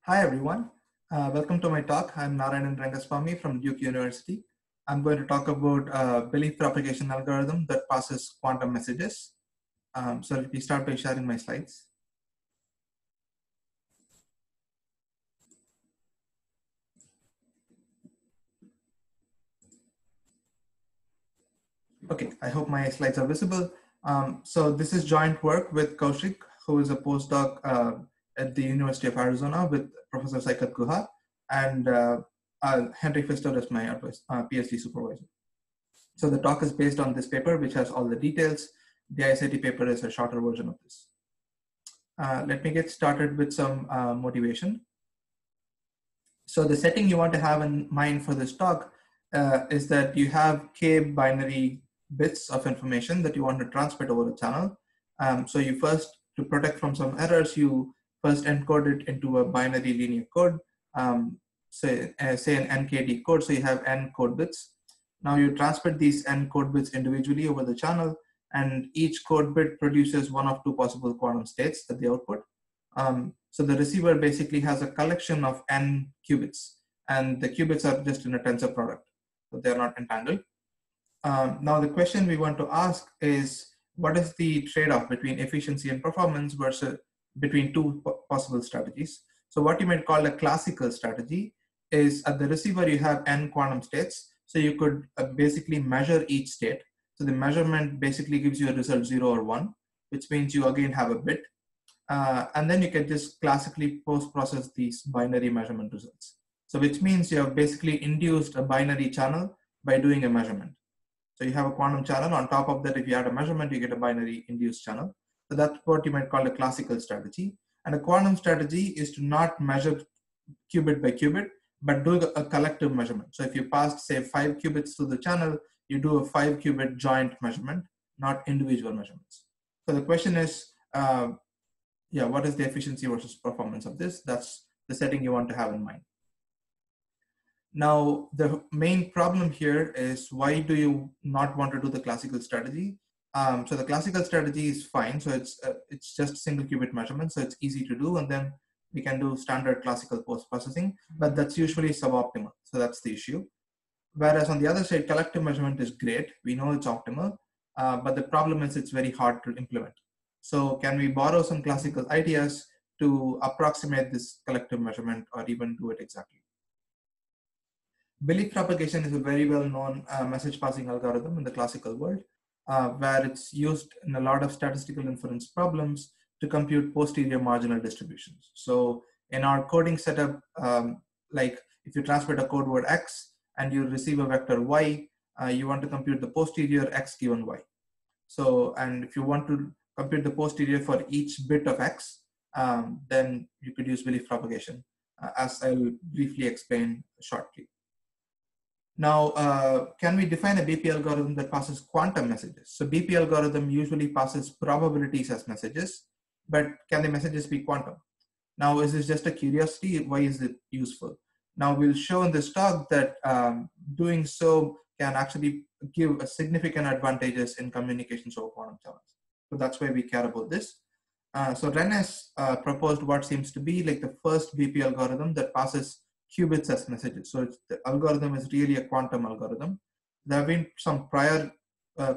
Hi everyone, welcome to my talk. I'm Narayanan Rangaswamy from Duke University. I'm going to talk about belief propagation algorithm that passes quantum messages. So let me start by sharing my slides. Okay, I hope my slides are visible. So this is joint work with Kaushik, who is a postdoc at the University of Arizona with Professor Saikat Guha, and Henry Pfister is my PhD supervisor. So the talk is based on this paper, which has all the details. The ISIT paper is a shorter version of this. Let me get started with some motivation. So the setting you want to have in mind for this talk is that you have k binary bits of information that you want to transmit over a channel. So you first, to protect from some errors, you first encode it into a binary linear code, say an NKD code. So you have n code bits. Now you transmit these n code bits individually over the channel, and each code bit produces one of two possible quantum states at the output. So the receiver basically has a collection of n qubits, and the qubits are just in a tensor product, so they're not entangled. Now the question we want to ask is, what is the trade-off between efficiency and performance versus between two possible strategies? So what you might call a classical strategy is, at the receiver you have n quantum states, so you could basically measure each state. So the measurement basically gives you a result 0 or 1, which means you again have a bit. And then you can just classically post-process these binary measurement results. So which means you have basically induced a binary channel by doing a measurement. So you have a quantum channel. On top of that, if you add a measurement, you get a binary induced channel. So that's what you might call a classical strategy. And a quantum strategy is to not measure qubit by qubit, but do a collective measurement. So if you passed, say, 5 qubits through the channel, you do a 5 qubit joint measurement, not individual measurements. So the question is, what is the efficiency versus performance of this? That's the setting you want to have in mind. Now, the main problem here is, why do you not want to do the classical strategy? So the classical strategy is fine. So it's just single qubit measurement. So it's easy to do. And then we can do standard classical post-processing, but that's usually suboptimal. So that's the issue. Whereas on the other side, collective measurement is great. We know it's optimal, but the problem is it's very hard to implement. So can we borrow some classical ideas to approximate this collective measurement, or even do it exactly? Belief propagation is a very well-known message passing algorithm in the classical world, where it's used in a lot of statistical inference problems to compute posterior marginal distributions. So in our coding setup, like if you transmit a code word X and you receive a vector Y, you want to compute the posterior X given Y. So, and if you want to compute the posterior for each bit of X, then you could use belief propagation, as I'll briefly explain shortly. Now, can we define a BP algorithm that passes quantum messages? So BP algorithm usually passes probabilities as messages, but can the messages be quantum? Now, is this just a curiosity? Why is it useful? Now, we'll show in this talk that doing so can actually give a significant advantages in communications over quantum channels. So that's why we care about this. So Ren has proposed what seems to be like the first BP algorithm that passes qubits as messages. So the algorithm is really a quantum algorithm. There have been some prior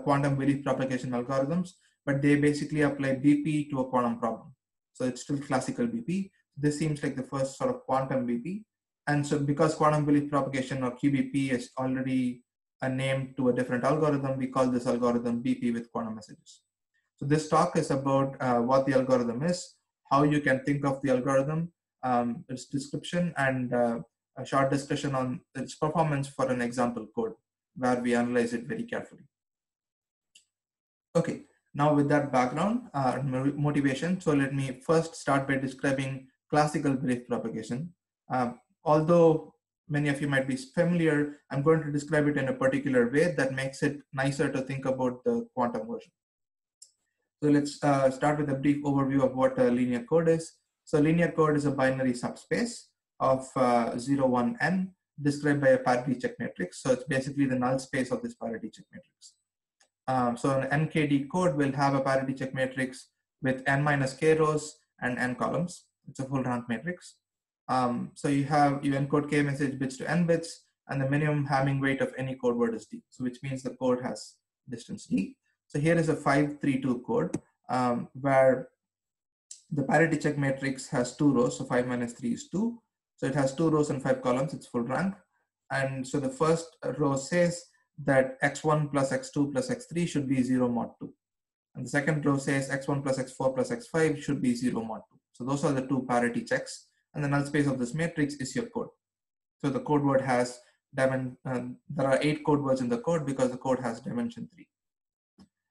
quantum belief propagation algorithms, but they basically apply BP to a quantum problem. So it's still classical BP. This seems like the first sort of quantum BP. And so because quantum belief propagation, or QBP, is already a name to a different algorithm, we call this algorithm BP with quantum messages. So this talk is about what the algorithm is, how you can think of the algorithm, its description, and a short discussion on its performance for an example code where we analyze it very carefully. Okay, now with that background, motivation, so let me first start by describing classical belief propagation. Although many of you might be familiar, I'm going to describe it in a particular way that makes it nicer to think about the quantum version. So let's start with a brief overview of what a linear code is. So linear code is a binary subspace of 0, 1, n, described by a parity check matrix. So it's basically the null space of this parity check matrix. So an NKD code will have a parity check matrix with n minus k rows and n columns. It's a full rank matrix. So you encode k message bits to n bits, and the minimum Hamming weight of any code word is d. So which means the code has distance d. So here is a 532 code where the parity check matrix has 2 rows. So 5 minus 3 is 2. So it has 2 rows and 5 columns. It's full rank. And so the first row says that x1 plus x2 plus x3 should be 0 mod 2. And the second row says x1 plus x4 plus x5 should be 0 mod 2. So those are the two parity checks. And the null space of this matrix is your code. So the code word has there are 8 code words in the code because the code has dimension 3.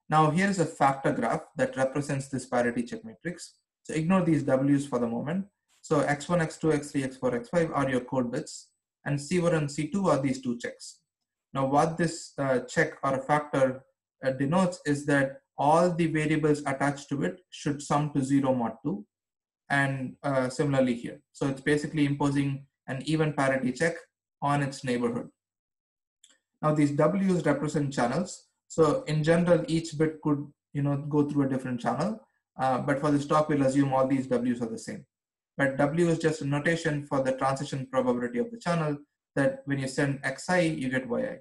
Now here is a factor graph that represents this parity check matrix. So ignore these W's for the moment. So x1, x2, x3, x4, x5 are your code bits, and C1 and C2 are these two checks. Now what this check or a factor denotes is that all the variables attached to it should sum to 0 mod 2, and similarly here. So it's basically imposing an even parity check on its neighborhood. Now these W's represent channels. So in general, each bit could go through a different channel, but for this talk, we'll assume all these W's are the same. But W is just a notation for the transition probability of the channel, that when you send Xi, you get Yi.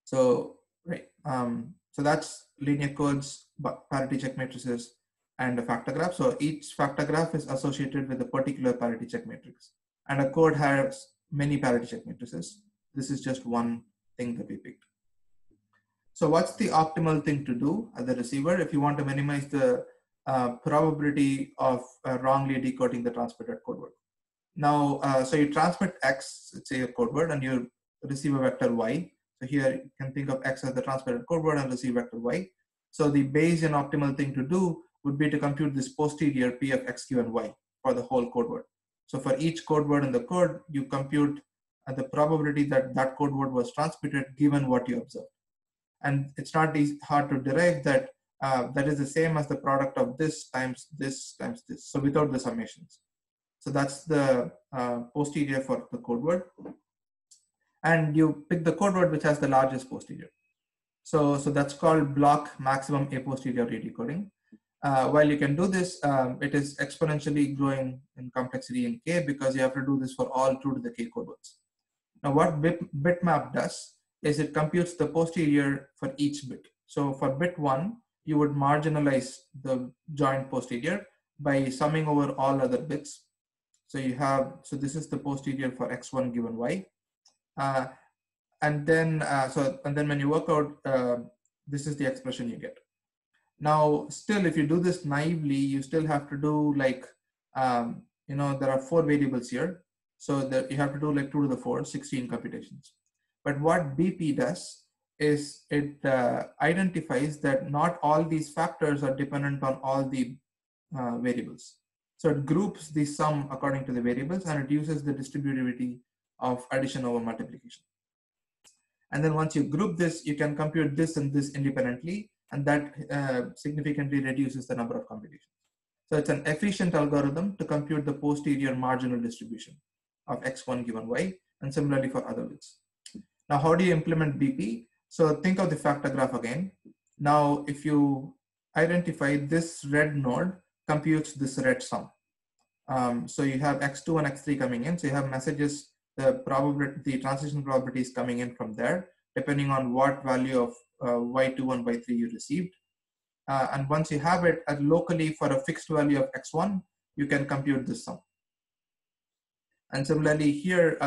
So right, so that's linear codes, parity check matrices, and a factor graph. So each factor graph is associated with a particular parity check matrix, and a code has many parity check matrices. This is just one thing that we picked. So what's the optimal thing to do as the receiver if you want to minimize the probability of wrongly decoding the transmitted code word? Now, so you transmit X, let's say a code word, and you receive a vector Y. So here you can think of X as the transmitted code word and receive vector Y. So the Bayesian optimal thing to do would be to compute this posterior P of X, Q, and Y for the whole code word. So for each code word in the code, you compute the probability that that code word was transmitted given what you observed. And it's not hard to derive that that is the same as the product of this times this times this. So without the summations. So that's the posterior for the code word. And you pick the code word which has the largest posterior. So that's called block maximum a posteriori decoding. While you can do this, it is exponentially growing in complexity in K because you have to do this for all 2 to the K code words. Now what bitmap does is it computes the posterior for each bit. So for bit 1, you would marginalize the joint posterior by summing over all other bits. So you have, so this is the posterior for x1 given y. And then when you work out, this is the expression you get. Now, still, if you do this naively, you still have to do like, there are 4 variables here. So that you have to do like 2 to the 4, 16 computations. But what BP does is it identifies that not all these factors are dependent on all the variables. So it groups the sum according to the variables and it uses the distributivity of addition over multiplication. And then once you group this, you can compute this and this independently, and that significantly reduces the number of computations. So it's an efficient algorithm to compute the posterior marginal distribution of x1 given y, and similarly for other bits. Now, how do you implement BP? So think of the factor graph again. Now, if you identify this red node computes this red sum. So you have x2 and x3 coming in. So you have messages, the transition probability is coming in from there, depending on what value of y2 and y3 you received. And once you have it locally for a fixed value of x1, you can compute this sum. And similarly here,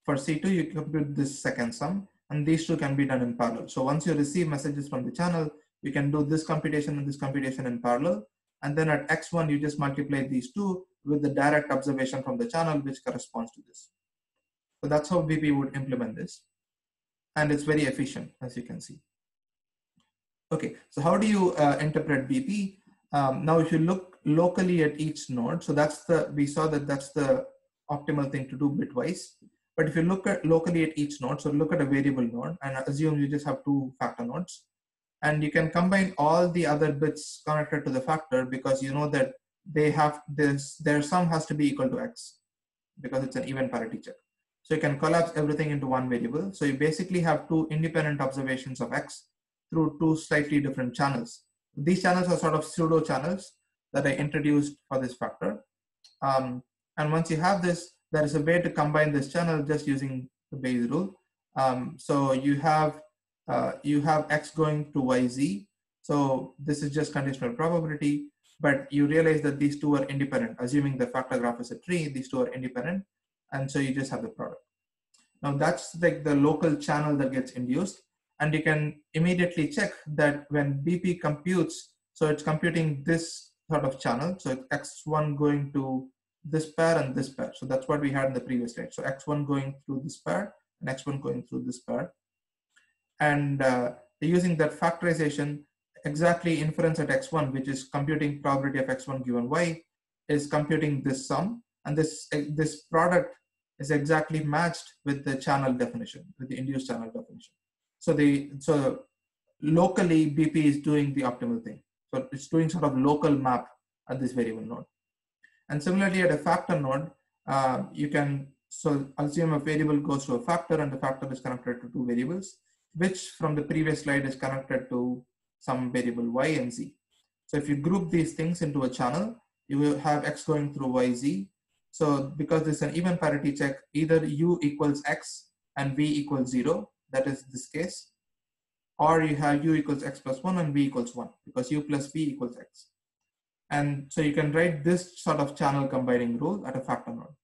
for C2, you compute this second sum, and these two can be done in parallel. So once you receive messages from the channel, you can do this computation and this computation in parallel. And then at x1, you just multiply these two with the direct observation from the channel, which corresponds to this. So that's how BP would implement this. And it's very efficient, as you can see. Okay, so how do you interpret BP? Now, if you look locally at each node, so we saw that that's the optimal thing to do bitwise. But if you look at locally at each node, so look at a variable node and assume you just have 2 factor nodes, and you can combine all the other bits connected to the factor because you know that they have their sum has to be equal to x because it's an even parity check. So you can collapse everything into one variable. So you basically have 2 independent observations of x through 2 slightly different channels. These channels are sort of pseudo channels that I introduced for this factor. And once you have this, there is a way to combine this channel just using the Bayes rule. So you have X going to YZ. So this is just conditional probability, but you realize that these two are independent. Assuming the factor graph is a tree, these two are independent. And so you just have the product. Now that's like the local channel that gets induced. And you can immediately check that when BP computes, so it's computing this sort of channel. So it's X1 going to this pair and this pair. So that's what we had in the previous slide. So X1 going through this pair and X1 going through this pair. And using that factorization, exactly inference at X1, which is computing probability of X1 given Y, is computing this sum. And this product is exactly matched with the channel definition, with the induced channel definition. So locally BP is doing the optimal thing. So it's doing sort of local map at this variable node. And similarly at a factor node, you can assume a variable goes to a factor and the factor is connected to two variables, which from the previous slide is connected to some variable Y and Z. So if you group these things into a channel, you will have X going through YZ. So because this is an even parity check, either U equals X and V equals 0, that is this case, or you have U equals X plus 1 and V equals 1, because U plus V equals X. And so you can write this sort of channel combining rule at a factor node.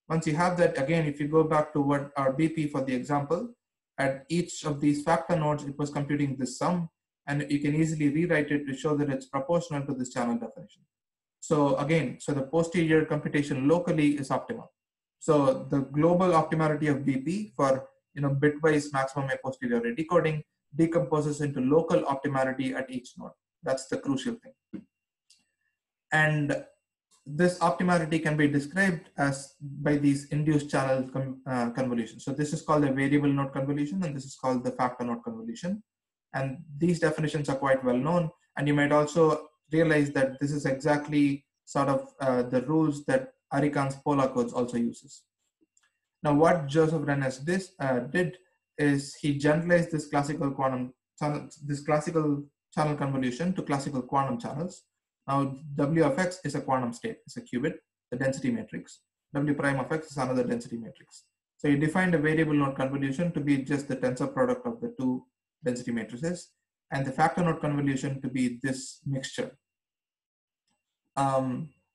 Once you have that, again, if you go back to what our BP for the example, at each of these factor nodes, it was computing this sum, and you can easily rewrite it to show that it's proportional to this channel definition. So again, so the posterior computation locally is optimal. So the global optimality of BP for bitwise maximum and posterior decoding decomposes into local optimality at each node. That's the crucial thing. And this optimality can be described as by these induced channel convolutions. So this is called a variable node convolution, and this is called the factor node convolution. And these definitions are quite well known. And you might also realize that this is exactly sort of the rules that Arikan's polar codes also uses. Now, what Joseph Rennes did is he generalized this classical channel convolution to classical quantum channels. Now, W of X is a quantum state, it's a qubit, the density matrix. W prime of X is another density matrix. So you defined a variable node convolution to be just the tensor product of the two density matrices, and the factor node convolution to be this mixture.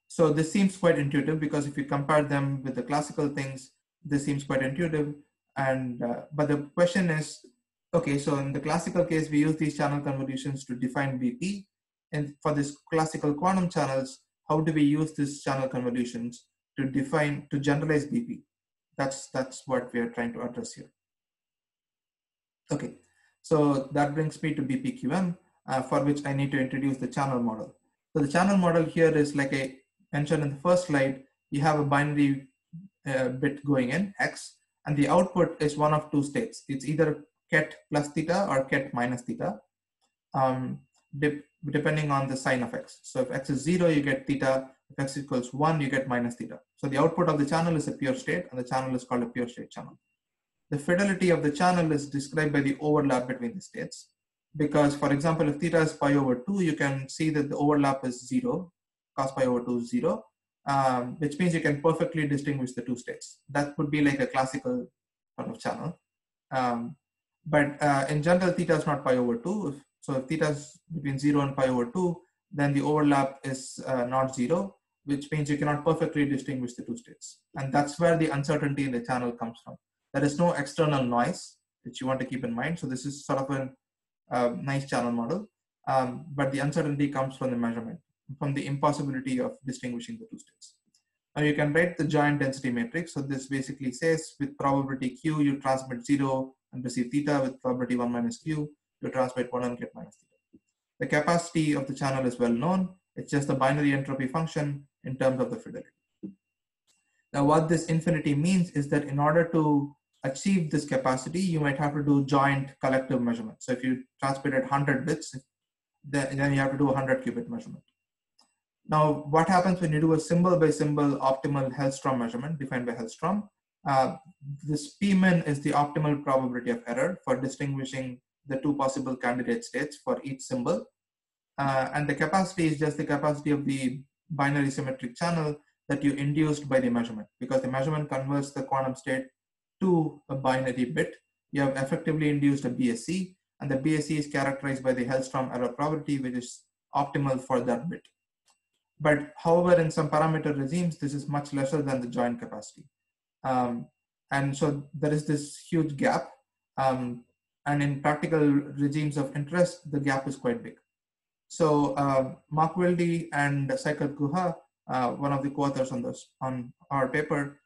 So this seems quite intuitive, because if you compare them with the classical things, this seems quite intuitive. And but the question is, okay, so in the classical case, we use these channel convolutions to define BP. And for this classical quantum channels, how do we use these channel convolutions to generalize BP? That's what we are trying to address here. Okay, so that brings me to BPQM, for which I need to introduce the channel model. So the channel model here is, like I mentioned in the first slide, you have a binary bit going in, X, and the output is one of two states. It's either ket plus theta or ket minus theta, depending on the sign of X. So if X is 0, you get theta. If X equals 1, you get minus theta. So the output of the channel is a pure state, and the channel is called a pure state channel. The fidelity of the channel is described by the overlap between the states. Because, for example, if theta is pi over 2, you can see that the overlap is 0, cos pi over 2 is 0, which means you can perfectly distinguish the two states. That would be like a classical sort of channel. But in general, theta is not pi over 2. So if theta is between 0 and pi over 2, then the overlap is not 0, which means you cannot perfectly distinguish the two states. And that's where the uncertainty in the channel comes from. There is no external noise, which you want to keep in mind. So this is sort of a nice channel model, but the uncertainty comes from the measurement, from the impossibility of distinguishing the two states. Now you can write the joint density matrix. So this basically says with probability Q, you transmit 0 and receive theta. With probability 1 minus Q, you transmit 1 and get minus theta. The capacity of the channel is well known. It's just the binary entropy function in terms of the fidelity. Now what this infinity means is that in order to achieve this capacity, you might have to do joint collective measurement. So if you transmitted 100 bits, then you have to do a 100 qubit measurement. Now, what happens when you do a symbol by symbol optimal Hellstrom measurement defined by Hellstrom? This P-min is the optimal probability of error for distinguishing the two possible candidate states for each symbol. And the capacity is just the capacity of the binary symmetric channel that you induced by the measurement, because the measurement converts the quantum state to a binary bit. You have effectively induced a BSC, and the BSC is characterized by the Hellstrom error probability, which is optimal for that bit. But however, in some parameter regimes, this is much lesser than the joint capacity. And so there is this huge gap. And in practical regimes of interest, the gap is quite big. So Mark Wilde and Saikat Guha, one of the co-authors on our paper,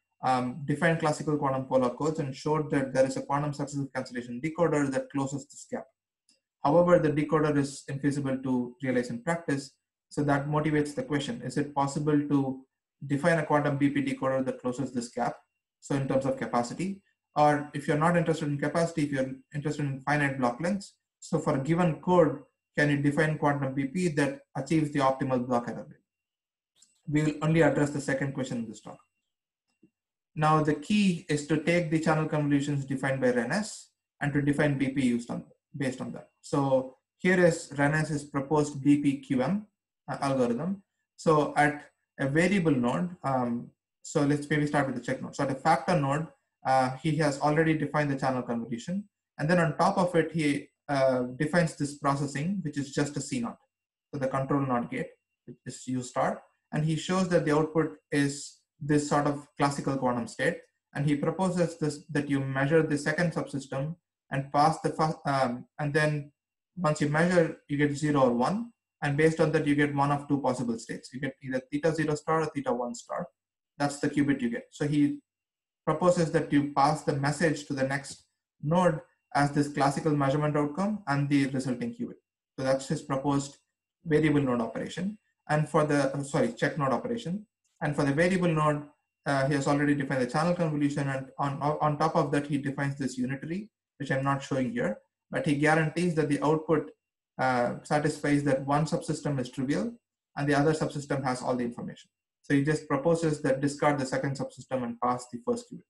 defined classical quantum polar codes and showed that there is a quantum successive cancellation decoder that closes this gap. However, the decoder is infeasible to realize in practice. So that motivates the question, is it possible to define a quantum BP decoder that closes this gap? So in terms of capacity, or if you're not interested in capacity, if you're interested in finite block lengths, so for a given code, can you define quantum BP that achieves the optimal block error rate? We will only address the second question in this talk. Now, the key is to take the channel convolutions defined by Renes and to define BP based on that. So here is Renes's proposed BPQM algorithm. So at a variable node, so let's maybe start with the check node. So at a factor node, he has already defined the channel convolution. And then on top of it, he defines this processing, which is just a C naught. So the control NOT gate, which is U star. And he shows that the output is this sort of classical quantum state. And he proposes this, that you measure the second subsystem and pass the first, and then once you measure, you get 0 or 1. And based on that, you get one of two possible states. You get either theta 0 star or theta 1 star. That's the qubit you get. So he proposes that you pass the message to the next node as this classical measurement outcome and the resulting qubit. So that's his proposed variable node operation. And for the, check node operation. And for the variable node, he has already defined the channel convolution. And on top of that, he defines this unitary, which I'm not showing here, but he guarantees that the output satisfies that one subsystem is trivial and the other subsystem has all the information. So he just proposes that discard the second subsystem and pass the first qubit.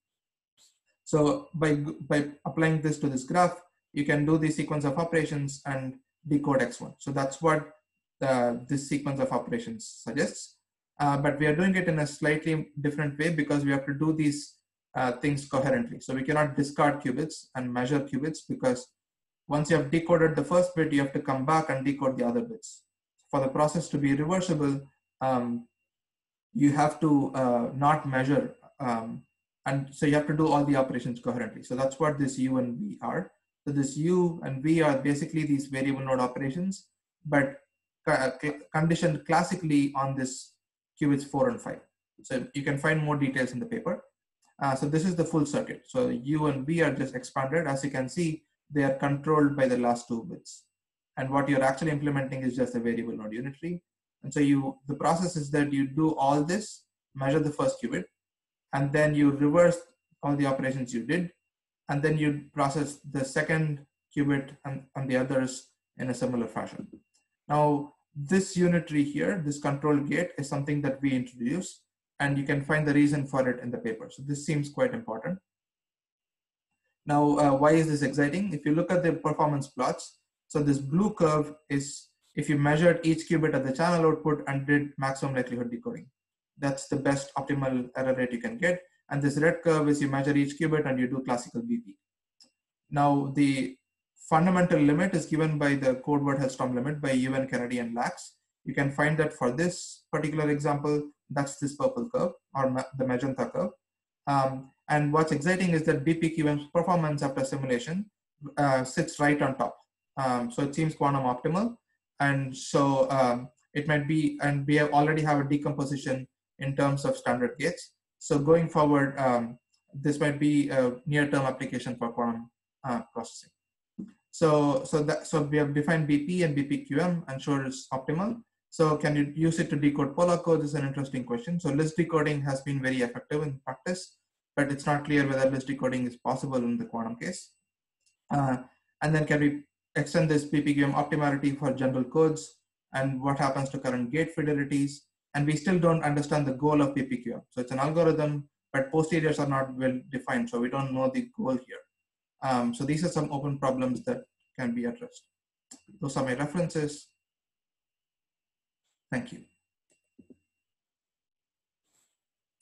So by applying this to this graph, you can do the sequence of operations and decode X1. So that's what this sequence of operations suggests. But we are doing it in a slightly different way because we have to do these things coherently. So we cannot discard qubits and measure qubits, because once you have decoded the first bit, you have to come back and decode the other bits. For the process to be reversible, you have to not measure, and so you have to do all the operations coherently. So that's what this U and V are. So this U and V are basically these variable node operations, but conditioned classically on this qubits 4 and 5. So you can find more details in the paper. So this is the full circuit. So U and V are just expanded. As you can see, they are controlled by the last two bits. And what you're actually implementing is just a variable node unitary. And so the process is that you do all this, measure the first qubit, and then you reverse all the operations you did, and then you process the second qubit and the others in a similar fashion. Now, this unitary here, this control gate, is something that we introduced, and you can find the reason for it in the paper. So this seems quite important. Now, why is this exciting? If you look at the performance plots, so this blue curve is if you measured each qubit at the channel output and did maximum likelihood decoding. That's the best optimal error rate you can get. And this red curve is you measure each qubit and you do classical BP. Now, the fundamental limit is given by the code word Hellstrom limit by UN, Kennedy, and Lax. You can find that for this particular example, that's this purple curve or the magenta curve. And what's exciting is that BPQM's performance after simulation sits right on top. So it seems quantum optimal. And so it might be, and we already have a decomposition in terms of standard gates. So going forward, this might be a near-term application for quantum processing. So we have defined BP and BPQM and sure it's optimal. So can you use it to decode polar codes is an interesting question. So list decoding has been very effective in practice, but it's not clear whether list decoding is possible in the quantum case. And then can we extend this BPQM optimality for general codes, and what happens to current gate fidelities? And we still don't understand the goal of BPQM. So it's an algorithm, but posteriors are not well defined. So we don't know the goal here. So these are some open problems that can be addressed. Those are my references. Thank you.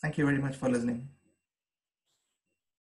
Thank you very much for listening.